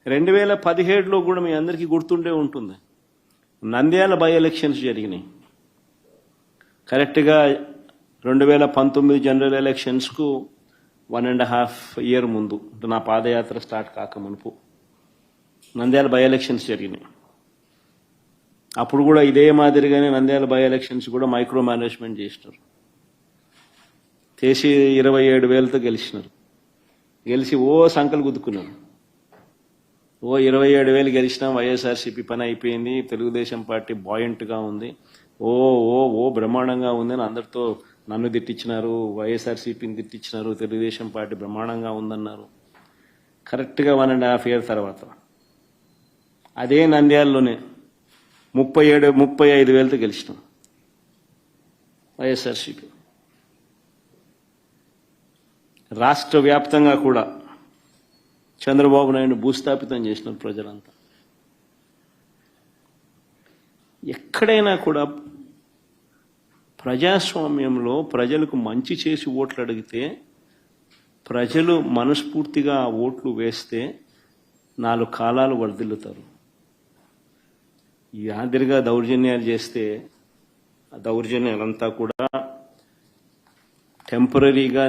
2017లో కూడా మీ అందరికీ గుర్తుండే ఉంటుంది, నంద్యాల బై ఎలక్షన్స్ జరిగినాయి. కరెక్ట్గా 2019 జనరల్ ఎలక్షన్స్కు 1.5 ఇయర్ ముందు, నా పాదయాత్ర స్టార్ట్ కాక మునుపు నంద్యాల బై ఎలక్షన్స్ జరిగినాయి. అప్పుడు కూడా ఇదే మాదిరిగానే నంద్యాల బై ఎలక్షన్స్ కూడా మైక్రో మేనేజ్మెంట్ చేసినారు. చేసి 27,000తో గెలిచినారు. గెలిచి సంకలు గుద్దుకున్నారు. 27,000 గెలిచినా వైఎస్ఆర్సీపీ పని అయిపోయింది, తెలుగుదేశం పార్టీ బాయింట్గా ఉంది, బ్రహ్మాండంగా ఉంది అని అందరితో నన్ను తిట్టించినారు, వైఎస్ఆర్సీపీని తిట్టించినారు, తెలుగుదేశం పార్టీ బ్రహ్మాండంగా ఉందన్నారు. కరెక్ట్గా 1.5 ఇయర్ తర్వాత అదే నంద్యాలలోనే 35,000తో గెలిచినాం వైఎస్ఆర్సీపీ. రాష్ట్ర వ్యాప్తంగా కూడా చంద్రబాబు నాయుడు భూస్థాపితం చేసినారు ప్రజలంతా. ఎక్కడైనా కూడా ప్రజాస్వామ్యంలో ప్రజలకు మంచి చేసి ఓట్లు అడిగితే ప్రజలు మనస్ఫూర్తిగా ఆ ఓట్లు వేస్తే 4 కాలాలు వర్ధిల్లుతారు. ఈ ఆదిరిగా దౌర్జన్యాలు చేస్తే ఆ దౌర్జన్యాలంతా కూడా టెంపరీగా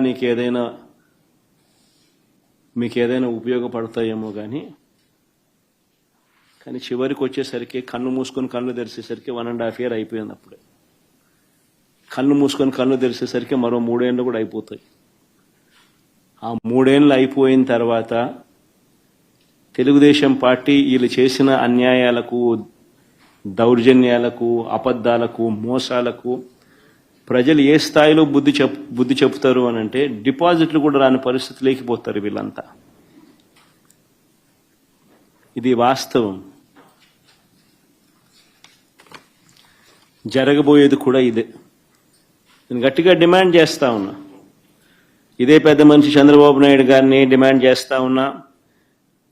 మీకు ఏదైనా ఉపయోగపడతాయేమో కానీ చివరికి వచ్చేసరికి కన్ను మూసుకొని కళ్ళు తెరిచేసరికి 1.5 ఇయర్ అయిపోయింది. అప్పుడే కళ్ళు మూసుకొని కళ్ళు తెరిచేసరికి మరో 3 ఏళ్ళు కూడా అయిపోతాయి. ఆ 3 ఏళ్ళు అయిపోయిన తర్వాత తెలుగుదేశం పార్టీ వీళ్ళు చేసిన అన్యాయాలకు, దౌర్జన్యాలకు, అబద్ధాలకు, మోసాలకు ప్రజలు ఏ స్థాయిలో బుద్ధి చెప్తారు అని అంటే డిపాజిట్లు కూడా రాని పరిస్థితి లేకపోతారు వీళ్ళంతా. ఇది వాస్తవం. జరగబోయేది కూడా ఇదే. నేను గట్టిగా డిమాండ్ చేస్తా ఉన్నా, ఇదే పెద్ద మనిషి చంద్రబాబు నాయుడు గారిని డిమాండ్ చేస్తా ఉన్నా,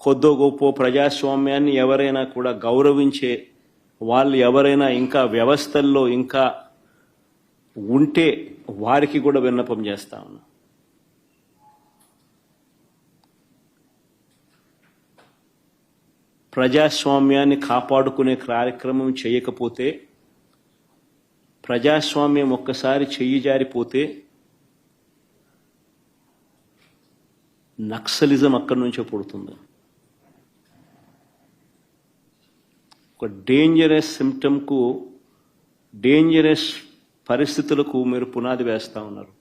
కొద్దో గొప్ప ప్రజాస్వామ్యాన్ని ఎవరైనా కూడా గౌరవించే వాళ్ళు ఎవరైనా ఇంకా వ్యవస్థల్లో ఇంకా ఉంటే వారికి కూడా విన్నపం చేస్తా ఉన్నా. ప్రజాస్వామ్యాన్ని కాపాడుకునే కార్యక్రమం చేయకపోతే, ప్రజాస్వామ్యం ఒక్కసారి చెయ్యి జారిపోతే నక్సలిజం అక్కడి నుంచే పుడుతుంది. ఒక డేంజరస్ సిమ్టమ్కు, డేంజరస్ పరిస్థితులకు మీరు పునాది వేస్తా ఉన్నారు.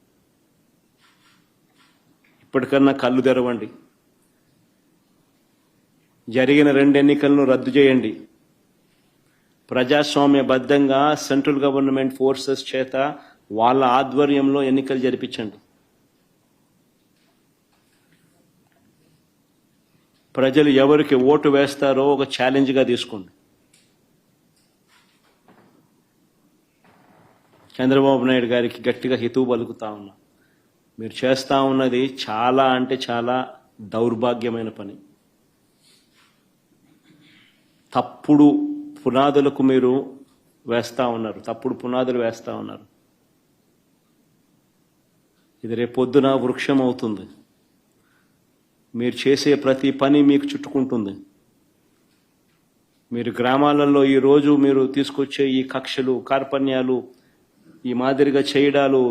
ఇప్పటికన్నా కళ్ళు తెరవండి. జరిగిన 2 ఎన్నికలను రద్దు చేయండి. ప్రజాస్వామ్యబద్ధంగా సెంట్రల్ గవర్నమెంట్ ఫోర్సెస్ చేత వాళ్ళ ఆధ్వర్యంలో ఎన్నికలు జరిపించండి. ప్రజలు ఎవరికి ఓటు వేస్తారో ఒక ఛాలెంజ్గా తీసుకోండి. చంద్రబాబు నాయుడు గారికి గట్టిగా హితవు పలుకుతా ఉన్నా, మీరు చేస్తా ఉన్నది చాలా అంటే చాలా దౌర్భాగ్యమైన పని. తప్పుడు పునాదులకు మీరు వేస్తా ఉన్నారు, తప్పుడు పునాదులు వేస్తా ఉన్నారు. ఇది రేపొద్దున వృక్షం అవుతుంది. మీరు చేసే ప్రతి పని మీకు చుట్టుకుంటుంది. మీరు గ్రామాలలో ఈరోజు మీరు తీసుకొచ్చే ఈ కక్షలు, కార్పణ్యాలు, ఈ మాదిరిగా చేయడాలు,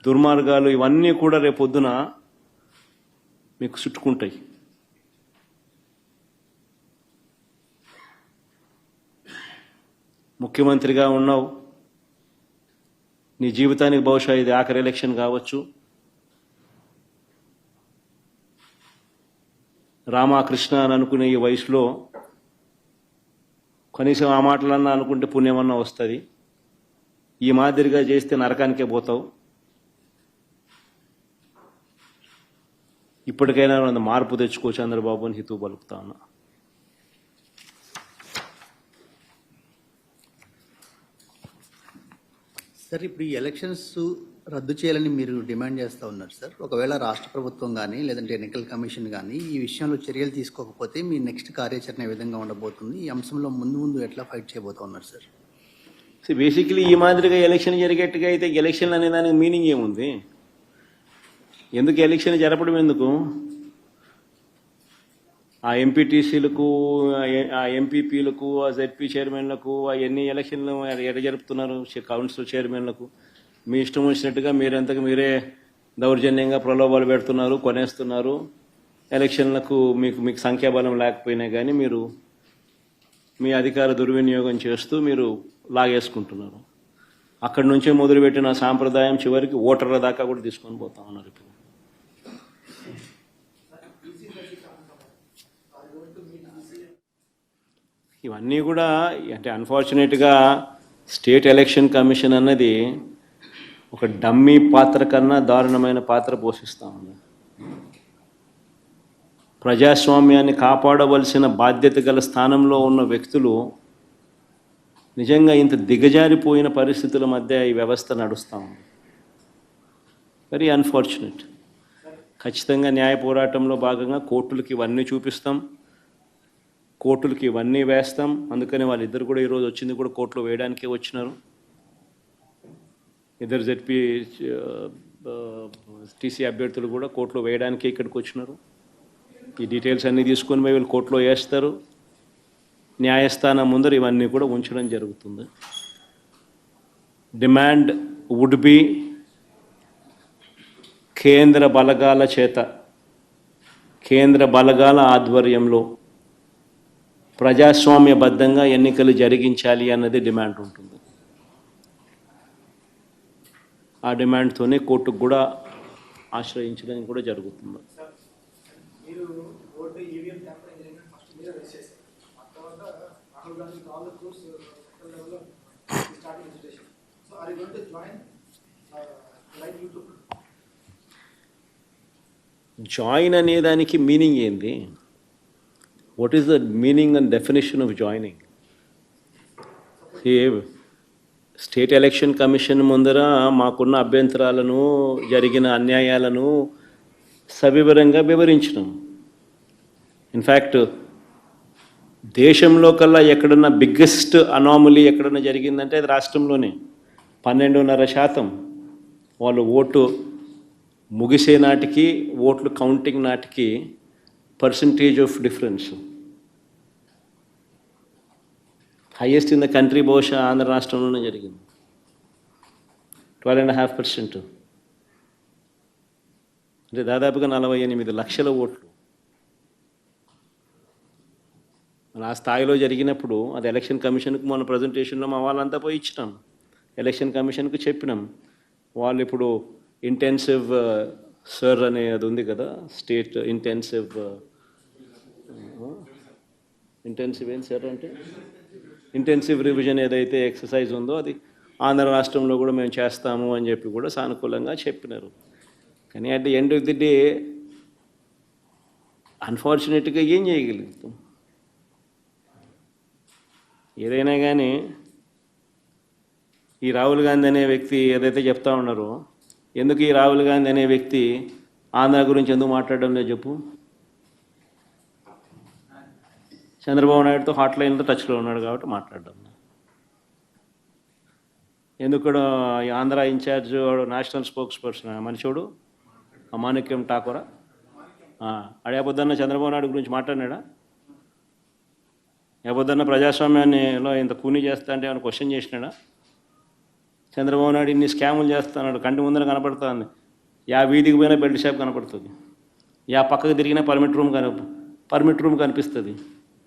దుర్మార్గాలు ఇవన్నీ కూడా రేపొద్దున మీకు చుట్టుకుంటాయి. ముఖ్యమంత్రిగా ఉన్నావు, నీ జీవితానికి బహుశా ఇది ఆఖరి ఎలక్షన్ కావచ్చు. రామకృష్ణ అని అనుకునే ఈ వయసులో కనీసం ఆ మాటలన్నా అనుకుంటే పుణ్యమన్నా వస్తుంది. ఈ మాదిరిగా చేస్తే నరకానికే పోతావు. ఇప్పటికైనా మార్పు తెచ్చుకో చంద్రబాబు అని హితవు పలుకుతా ఉన్నా. సార్, ఇప్పుడు ఈ ఎలక్షన్స్ రద్దు చేయాలని మీరు డిమాండ్ చేస్తూ ఉన్నారు సార్. ఒకవేళ రాష్ట్ర ప్రభుత్వం కానీ లేదంటే ఎన్నికల కమిషన్ కానీ ఈ విషయంలో చర్యలు తీసుకోకపోతే మీ నెక్స్ట్ కార్యాచరణ ఏ విధంగా ఉండబోతుంది? ఈ అంశంలో ముందు ఎట్లా ఫైట్ చేయబోతా ఉన్నారు సార్? బేసికలీ ఈ మాదిరిగా ఎలక్షన్ జరిగేట్టుగా అయితే ఎలక్షన్ అనే దానికి మీనింగ్ ఏముంది? ఎందుకు ఎలక్షన్ జరపడం? ఎందుకు ఆ ఎంపీటీసీలకు, ఆ ఎంపీపీలకు, ఆ జెడ్పీ చైర్మన్లకు ఎన్ని ఎలక్షన్లు ఎడ జరుపుతున్నారు? కౌన్సిల్ చైర్మన్లకు మీ ఇష్టం వచ్చినట్టుగా మీరంతకు మీరే దౌర్జన్యంగా ప్రలోభాలు పెడుతున్నారు, కొనేస్తున్నారు. ఎలక్షన్లకు మీకు సంఖ్యాబలం లేకపోయినా కానీ మీరు మీ అధికార దుర్వినియోగం చేస్తూ మీరు లాగేసుకుంటున్నారు. అక్కడి నుంచే మొదలుపెట్టిన సాంప్రదాయం చివరికి ఓటర్ల దాకా కూడా తీసుకొని పోతా ఉన్నారు. ఇప్పుడు ఇవన్నీ కూడా అంటే అన్ఫార్చునేట్గా స్టేట్ ఎలక్షన్ కమిషన్ అన్నది ఒక డమ్మీ పాత్ర కన్నా దారుణమైన పాత్ర పోషిస్తూ ఉంది. ప్రజాస్వామ్యాన్ని కాపాడవలసిన బాధ్యత గల స్థానంలో ఉన్న వ్యక్తులు నిజంగా ఇంత దిగజారిపోయిన పరిస్థితుల మధ్య ఈ వ్యవస్థ నడుస్తూ ఉంది. Very unfortunate. ఖచ్చితంగా న్యాయ పోరాటంలో భాగంగా కోర్టులకి ఇవన్నీ చూపిస్తాం, కోర్టులకి ఇవన్నీ వేస్తాం. అందుకని వాళ్ళిద్దరు కూడా ఈరోజు వచ్చింది కూడా కోర్టులో వేయడానికే వచ్చినారు. ఇద్దరు ZP TC అభ్యర్థులు కూడా కోర్టులో వేయడానికే ఇక్కడికి వచ్చినారు. ఈ డీటెయిల్స్ అన్నీ తీసుకొని పోయి వీళ్ళు కోర్టులో వేస్తారు. న్యాయస్థానం ముందర ఇవన్నీ కూడా ఉంచడం జరుగుతుంది. డిమాండ్ వుడ్ బి కేంద్ర బలగాల చేత, కేంద్ర బలగాల ఆధ్వర్యంలో ప్రజాస్వామ్యబద్ధంగా ఎన్నికలు జరిగించాలి అన్నది డిమాండ్ ఉంటుంది. ఆ డిమాండ్తోనే కోర్టుకు కూడా ఆశ్రయించడం కూడా జరుగుతుంది. జాయిన్ అనే దానికి మీనింగ్ ఏంది? What is the meaning and definition of joining? State election commission ముందర మాకున్న అభ్యంతరాలను, జరిగిన అన్యాయాలను సవివరంగా వివరించినాం. ఇన్ఫ్యాక్ట్ దేశంలో కల్లా ఎక్కడన్నా బిగ్గెస్ట్ అనామలీ ఎక్కడన్నా జరిగిందంటే అది రాష్ట్రంలోనే. 12.5% వాళ్ళు ఓటు ముగిసే నాటికి, ఓట్లు కౌంటింగ్ నాటికి percentage of difference highest in the country. బహుశా ఆంధ్ర రాష్ట్రంలోనే జరిగింది. 12.5%. అంటే దాదాపుగా 48 లక్షల ఓట్లు. ఆ స్థాయిలో జరిగినప్పుడు అది ఎలక్షన్ కమిషన్కి మొన్న ప్రజెంటేషన్లో మా వాళ్ళంతా పోయి ఇచ్చినాం. ఎలక్షన్ కమిషన్కి చెప్పినాం. వాళ్ళు ఇప్పుడు ఇంటెన్సివ్ సర్ అనే అది ఉంది కదా, స్టేట్ ఇంటెన్సివ్ ఏం సార్ అంటే ఇంటెన్సివ్ రివిజన్ ఏదైతే ఎక్సర్సైజ్ ఉందో అది ఆంధ్ర రాష్ట్రంలో కూడా మేము చేస్తాము అని చెప్పి కూడా సానుకూలంగా చెప్పినారు. కానీ at the end of the day అన్ఫార్చునేట్గా ఏం చేయగలుగుతాం? ఏదైనా కానీ ఈ రాహుల్ గాంధీ అనే వ్యక్తి ఏదైతే చెప్తా ఉన్నారో, ఎందుకు ఈ రాహుల్ గాంధీ అనే వ్యక్తి ఆంధ్ర గురించి ఎందుకు మాట్లాడడం లేదు చెప్పు? చంద్రబాబు నాయుడుతో హాట్లైన్లో టచ్లో ఉన్నాడు కాబట్టి మాట్లాడడం. ఎందుకు Andhra in charge national spokesperson మనిషోడు మాణిక్యం ఠాకూరా అడేపొద్దన్న చంద్రబాబు నాయుడు గురించి మాట్లాడినాడా? ఏపొద్దన్న ప్రజాస్వామ్యాన్నిలో ఇంత కూనీ చేస్తా అంటే ఏమైనా క్వశ్చన్ చేసినాడా? చంద్రబాబు నాయుడు ఇన్ని స్కాములు చేస్తున్నాడు, కంటి ముందర కనపడుతుంది. వీధికి పోయినా బెల్ట్ షాప్ కనపడుతుంది, పక్కకు తిరిగినా పర్మిట్ రూమ్ కనిపిస్తుంది.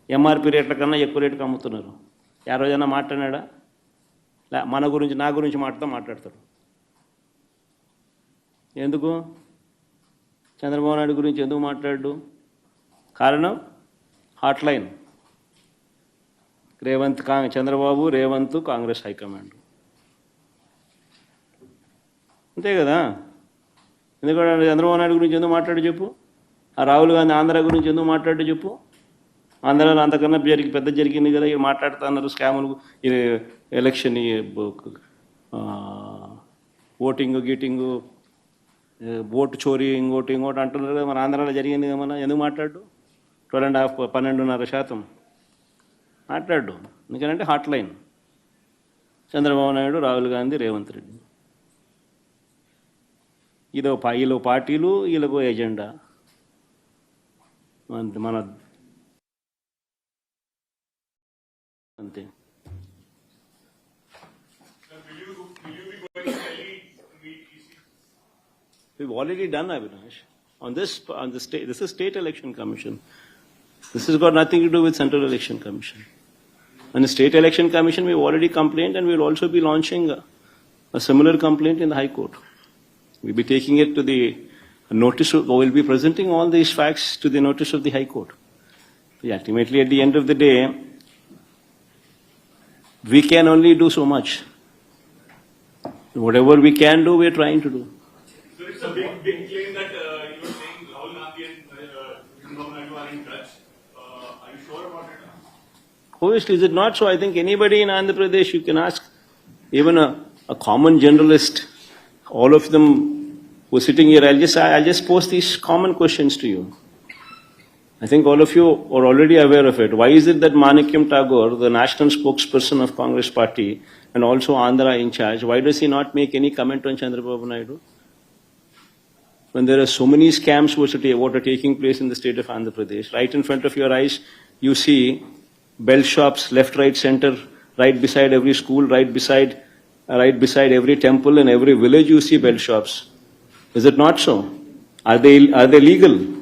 MRP రేట్ల కన్నా ఎక్కువ రేటుకి అమ్ముతున్నారు. రోజైనా మాట్లాడినాడా? మన గురించి, నా గురించి మాట్లాడతాడు. ఎందుకు చంద్రబాబు నాయుడు గురించి ఎందుకు మాట్లాడు? కారణం హాట్లైన్. చంద్రబాబు, రేవంత్, కాంగ్రెస్ హైకమాండ్. అంతే కదా. ఎందుకంటే చంద్రబాబు నాయుడు గురించి ఎందుకు మాట్లాడు చెప్పు? ఆ రాహుల్ గాంధీ ఆంధ్ర గురించి ఎందుకు మాట్లాడు చెప్పు? ఆంధ్రాలో అంతకన్నా పెద్ద జరిగింది కదా, ఇవి మాట్లాడుతున్నారు. స్కాములు, ఎలక్షన్, ఓటింగ్ గీటింగు, ఓటు చోరీ, ఇంకోటి అంటున్నారు కదా. మన ఆంధ్రాలో జరిగింది కదా, మన ఎందుకు మాట్లాడు? 12.5% మాట్లాడు. ఎందుకంటే హాట్లైన్ చంద్రబాబు నాయుడు, రాహుల్ గాంధీ, రేవంత్ రెడ్డి. వీళ్ళ పార్టీలు, వీళ్ళకు ఎజెండా. మన Ante. Will you be going to Delhi to meet EC? We've already done, Avinash. On the state, this is State Election Commission. This has got nothing to do with Central Election Commission. On the State Election Commission, we've already complained, and we'll also be launching a similar complaint in the High Court. We'll be taking it to the notice, we'll be presenting all these facts to the notice of the High Court. Ultimately, at the end of the day, we can only do so much. Whatever we can do, we're trying to do. So it's a big claim that you're saying Rahul Gandhi and Chandrababu Naidu are in touch. Are you sure about it? Obviously, is it not so? I think anybody in Andhra Pradesh, you can ask, even a common generalist, all of them who are sitting here, I'll just post these common questions to you. I think all of you are already aware of it. Why is it that Manikyam Tagore, the national spokesperson of Congress party and also Andhra in charge, why does he not make any comment on Chandrababu Naidu? When there are so many scams what are taking place in the state of Andhra Pradesh, right in front of your eyes, you see belt shops, left, right, center, right beside every school, right beside every temple, and every village you see belt shops. Is it not so? Are they legal?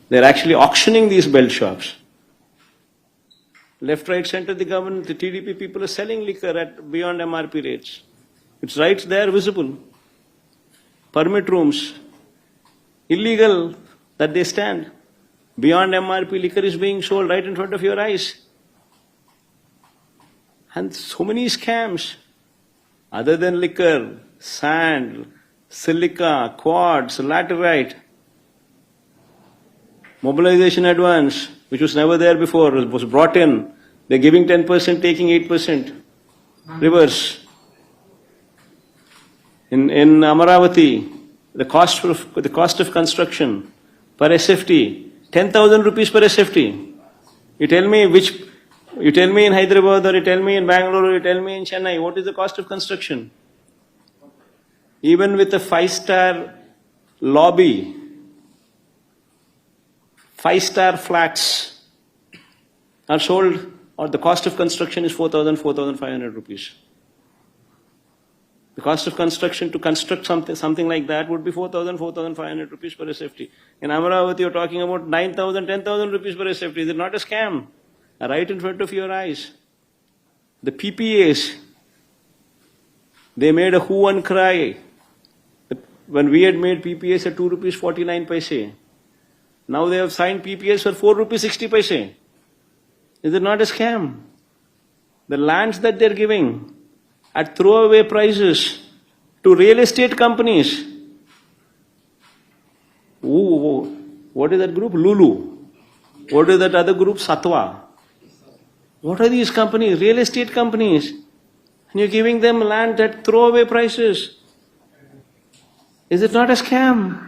They're actually auctioning these belt shops. Left, right, center, the government, the TDP people are selling liquor at beyond MRP rates. It's right there, visible. Permit rooms, illegal that they stand. Beyond MRP liquor is being sold right in front of your eyes. And so many scams. Other than liquor, sand, silica, quartz, laterite. Mobilization advance, which was never there before, was brought in. They're giving 10%, taking 8%. Reverse. In Amaravati, the cost of construction per SFT, 10,000 rupees per SFT. You tell me in Hyderabad, or you tell me in Bangalore, or you tell me in Chennai, what is the cost of construction? Even with a 5-star lobby, 5-star flats are sold, or the cost of construction is 4,500 rupees. The cost of construction to construct something like that would be 4,500 rupees per SFT. In Amaravati, you're talking about 9,000, 10,000 rupees per SFT. Is it not a scam? Right in front of your eyes. The PPAs, they made a hue and cry. When we had made PPAs at 2 rupees 49 paise. Now they have signed PPAs for 4 rupees 60 paise. Is it not a scam? The lands that they're giving at throwaway prices to real estate companies. Ooh, what is that group? Lulu. What is that other group? Satwa. What are these companies? Real estate companies. And you're giving them land at throwaway prices. Is it not a scam?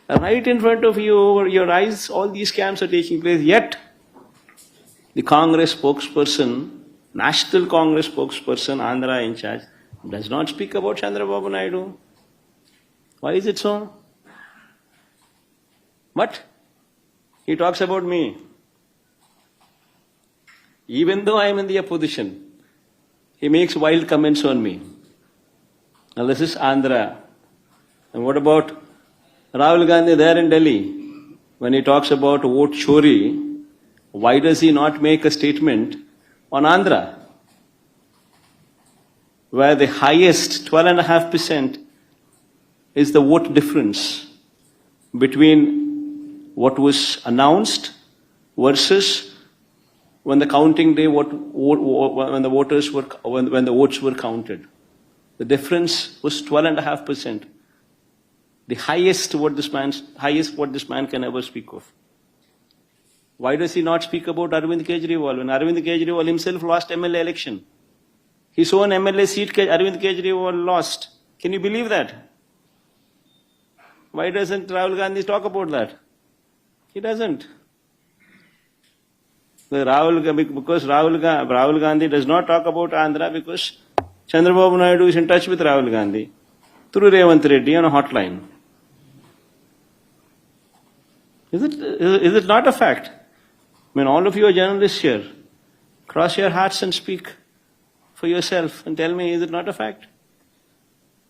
Right in front of you, over your eyes, all these scams are taking place. Yet, the Congress spokesperson, National Congress spokesperson, Andhra in charge, does not speak about Chandrababu Naidu. Why is it so? But he talks about me. Even though I am in the opposition, he makes wild comments on me. Now this is Andhra. And what about Rahul Gandhi there in Delhi? When he talks about vote chori, why does he not make a statement on Andhra, where the highest 12.5% is the vote difference between what was announced versus when the counting day, when the votes were counted. The difference was 12.5%. The highest what this man can ever speak of. Why does he not speak about Arvind Kejriwal? When Arvind Kejriwal himself lost MLA election, his own MLA seat Arvind Kejriwal lost. Can you believe that? Why doesn't Rahul Gandhi talk about that? He doesn't. Because Rahul Gandhi does not talk about Andhra because Chandrababu Naidu is in touch with Rahul Gandhi through Revanth Reddy on a hotline. Is it not a fact? I mean, all of you are journalists here. Cross your hearts and speak for yourself and tell me, is it not a fact?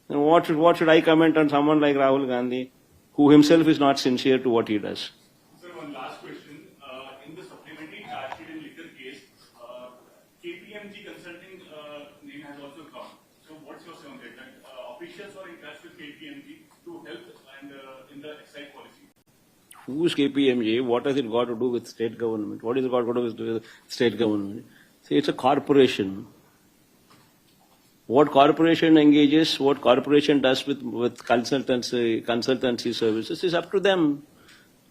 And what should I comment on someone like Rahul Gandhi, who himself is not sincere to what he does? Sir, one last question. In the supplementary charge sheet in liquor case, KPMG Consulting name has also come. So what's your say on that? That officials are in touch with KPMG to help and in the excise policy. Who's KPMG? What has it got to do with state government? What is it got to do with state government? See, it's a corporation. What corporation engages, what corporation does with consultancy services is up to them.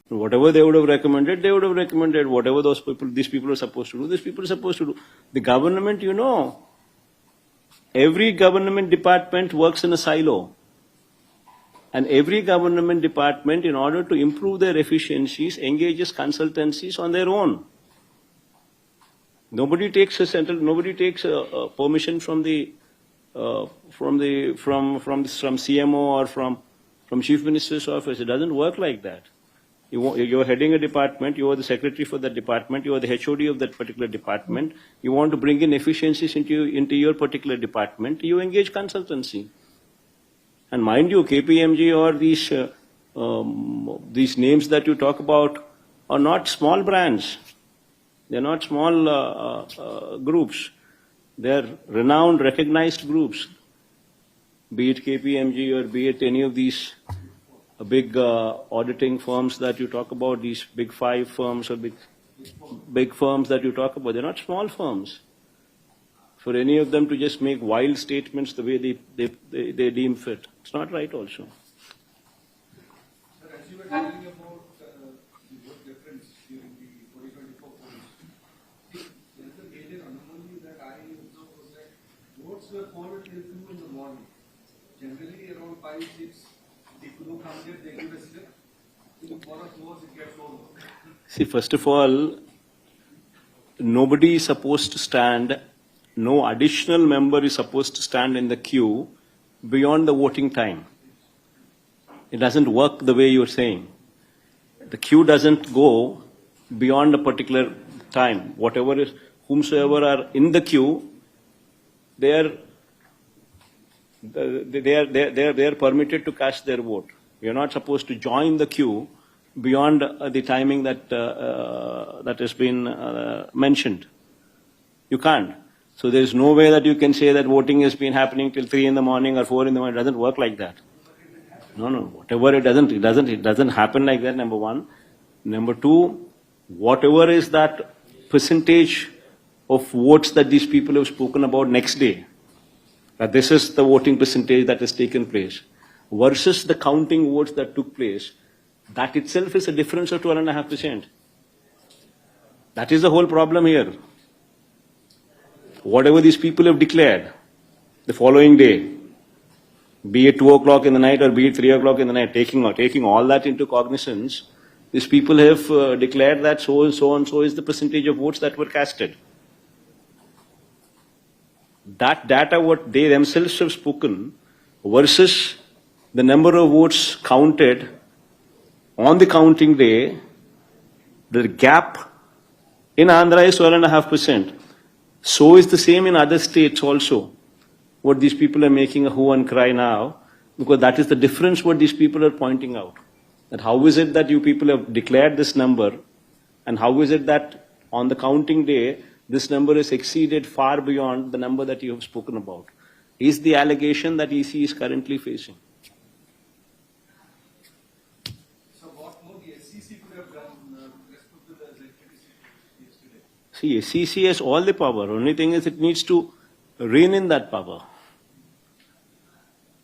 Whatever they would have recommended, they would have recommended. Whatever these people are supposed to do, these people are supposed to do. The government, every government department works in a silo. And every government department, in order to improve their efficiencies, engages consultancies on their own. Nobody takes permission from CMO or from Chief Minister's office. It doesn't work like that. You're heading a department, you are the secretary for that department, you are the HOD of that particular department, you want to bring in efficiencies into your particular department, you engage consultancy. And mind you, KPMG or these names that you talk about are not small brands. They're not small groups. They're renowned, recognized groups. Be it KPMG or be it any of these big auditing firms that you talk about, these big 5 firms or big firms that you talk about, they're not small firms. For any of them to just make wild statements the way they deem fit, it's not right also. Sir, as you were telling about the vote difference during the 2024 polls, there is a major anomaly that I observed was that votes were polled till 2 in the morning. Generally around 5, 6, the crew comes here, they give a slip. For us votes, it gets over. See, first of all, nobody is supposed to stand, no additional member is supposed to stand in the queue beyond the voting time. It doesn't work the way you're saying. The queue doesn't go beyond a particular time. Whomsoever are in the queue, they are permitted to cast their vote. You're not supposed to join the queue beyond the timing that has been mentioned. You can't. So there is no way that you can say that voting has been happening till 3 in the morning or 4 in the morning. It doesn't work like that. No. Whatever it doesn't happen like that, number one. Number two, whatever is that percentage of votes that these people have spoken about next day, that this is the voting percentage that has taken place, versus the counting votes that took place, that itself is a difference of 12.5%. That is the whole problem here. Whatever these people have declared the following day, be it 2 o'clock in the night or be it 3 o'clock in the night, taking all that into cognizance, these people have declared that so and so is the percentage of votes that were casted. That data, what they themselves have spoken, versus the number of votes counted on the counting day, the gap in Andhra is 12.5%. So is the same in other states also. What these people are making a hue and cry now, because that is the difference what these people are pointing out. That how is it that you people have declared this number, and how is it that on the counting day, this number is exceeded far beyond the number that you have spoken about, is the allegation that EC is currently facing. So what more the SEC could have done with respect to the ZPTC yesterday? See, SEC has all the power. Only thing is it needs to rein in that power.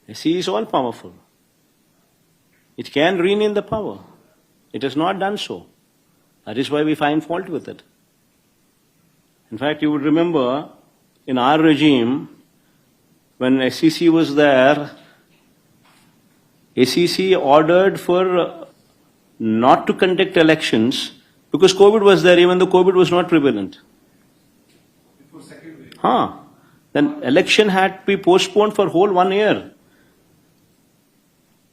SEC is all powerful. It can rein in the power. It has not done so. That is why we find fault with it. In fact, you would remember in our regime, when SEC was there, SEC ordered for not to conduct elections because COVID was there, even though COVID was not prevalent. It was second wave. Then election had to be postponed for whole 1 year.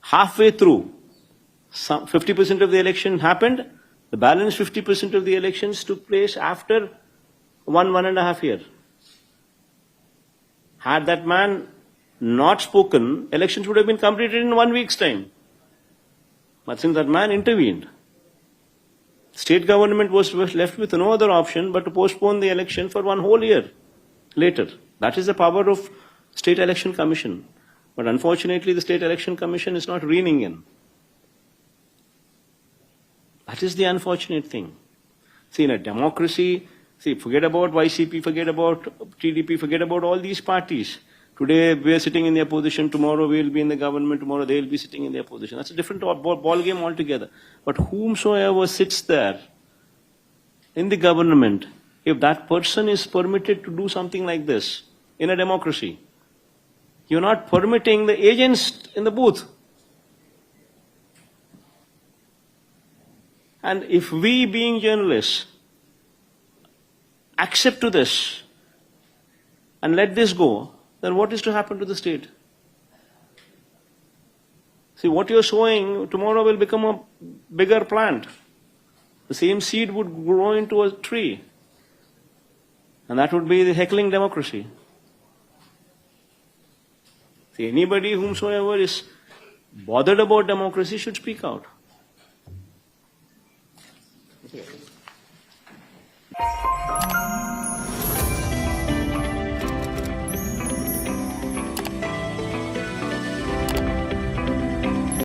Halfway through, 50% of the election happened. The balance 50% of the elections took place after one and a half year. Had that man not spoken, elections would have been completed in 1 week's time. But since that man intervened, state government was left with no other option but to postpone the election for 1 whole year later. That is the power of State Election Commission. But unfortunately, the State Election Commission is not reining in. That is the unfortunate thing. See, in a democracy, forget about YCP, forget about TDP, forget about all these parties. Today we are sitting in the opposition, tomorrow we will be in the government, tomorrow they will be sitting in the opposition. That's a different ball game altogether. But whomsoever sits there in the government, if that person is permitted to do something like this in a democracy, you're not permitting the agents in the booth. And if we, being journalists, accept to this and let this go, then what is to happen to the state? See, what you're sowing tomorrow will become a bigger plant. The same seed would grow into a tree. And that would be the heckling democracy. See, anybody whomsoever is bothered about democracy should speak out.